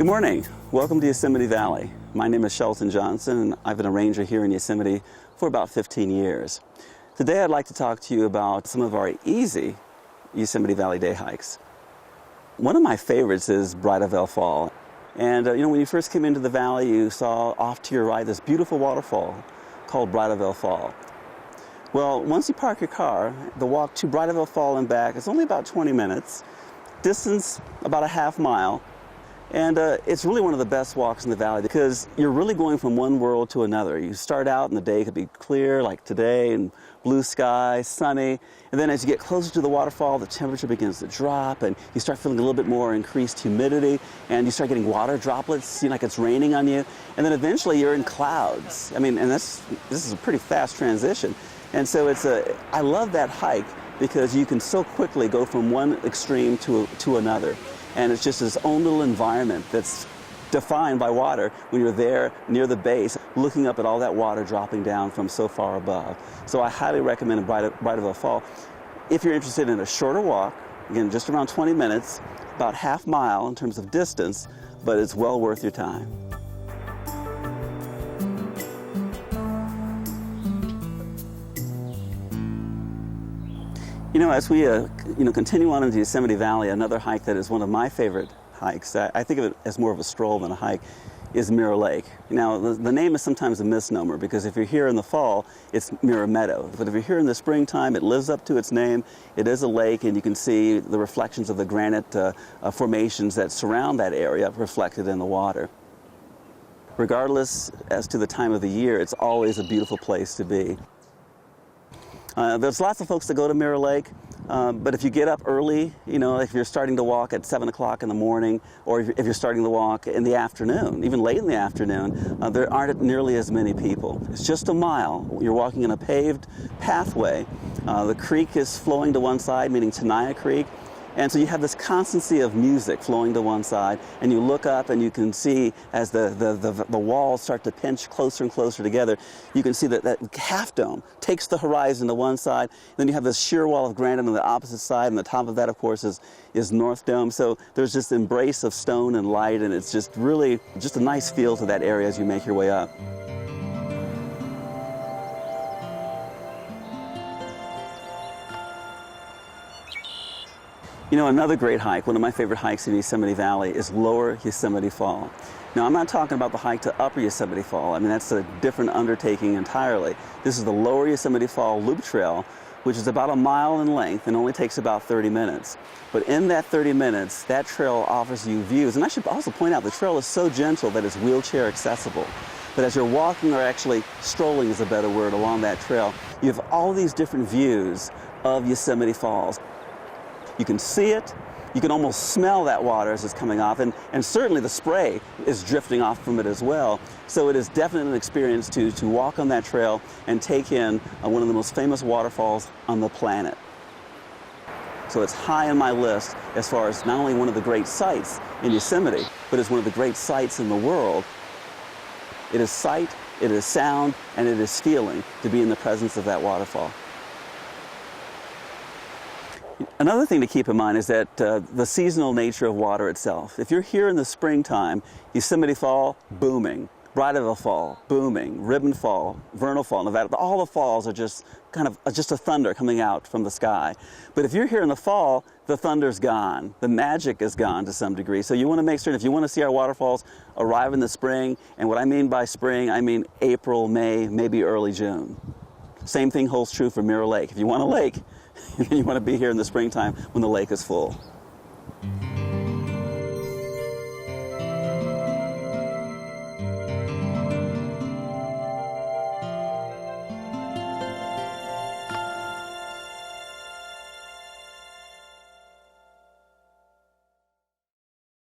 Good morning. Welcome to Yosemite Valley. My name is Shelton Johnson, and I've been a ranger here in Yosemite for about 15 years. Today I'd like to talk to you about some of our easy Yosemite Valley day hikes. One of my favorites is Bridalveil Fall. And when you first came into the valley, you saw off to your right this beautiful waterfall called Bridalveil Fall. Well, once you park your car, the walk to Bridalveil Fall and back is only about 20 minutes, distance about a half mile. And it's really one of the best walks in the valley because you're really going from one world to another. You start out and the day could be clear like today and blue sky, sunny. And then as you get closer to the waterfall, the temperature begins to drop and you start feeling a little bit more increased humidity and you start getting water droplets, seem like it's raining on you. And then eventually you're in clouds. This is a pretty fast transition. And so I love that hike because you can so quickly go from one extreme to another. And it's just this own little environment that's defined by water when you're there near the base, looking up at all that water dropping down from so far above. So I highly recommend Bridalveil Fall. If you're interested in a shorter walk, again, just around 20 minutes, about half mile in terms of distance, but it's well worth your time. As we continue on into Yosemite Valley, another hike that is one of my favorite hikes, I think of it as more of a stroll than a hike, is Mirror Lake. Now, the name is sometimes a misnomer because if you're here in the fall, it's Mirror Meadows. But if you're here in the springtime, it lives up to its name. It is a lake, and you can see the reflections of the granite formations that surround that area reflected in the water. Regardless as to the time of the year, it's always a beautiful place to be. There's lots of folks that go to Mirror Lake, but if you get up early, if you're starting to walk at 7 o'clock in the morning, or if you're starting to walk in the afternoon, even late in the afternoon, there aren't nearly as many people. It's just a mile. You're walking in a paved pathway. The creek is flowing to one side, meaning Tenaya Creek. And so you have this constancy of music flowing to one side, and you look up and you can see as the walls start to pinch closer and closer together, you can see that half dome takes the horizon to one side, then you have this sheer wall of granite on the opposite side, and the top of that, of course, is North Dome. So there's this embrace of stone and light, and it's just really just a nice feel to that area as you make your way up. Another great hike, one of my favorite hikes in Yosemite Valley, is Lower Yosemite Fall. Now, I'm not talking about the hike to Upper Yosemite Fall. That's a different undertaking entirely. This is the Lower Yosemite Fall Loop Trail, which is about a mile in length and only takes about 30 minutes. But in that 30 minutes, that trail offers you views. And I should also point out, the trail is so gentle that it's wheelchair accessible. But as you're walking, or actually strolling is a better word, along that trail, you have all these different views of Yosemite Falls. You can see it, you can almost smell that water as it's coming off, and certainly the spray is drifting off from it as well. So it is definitely an experience to walk on that trail and take in one of the most famous waterfalls on the planet. So it's high on my list as far as not only one of the great sights in Yosemite, but it's one of the great sights in the world. It is sight, it is sound, and it is feeling to be in the presence of that waterfall. Another thing to keep in mind is that the seasonal nature of water itself. If you're here in the springtime, Yosemite Fall, booming. Bridalveil Fall, booming. Ribbon Fall, Vernal Fall, Nevada, all the falls are just just a thunder coming out from the sky. But if you're here in the fall, the thunder's gone. The magic is gone to some degree. So you want to make certain, if you want to see our waterfalls, arrive in the spring. And what I mean by spring, I mean April, May, maybe early June. Same thing holds true for Mirror Lake. If you want a lake, you want to be here in the springtime when the lake is full.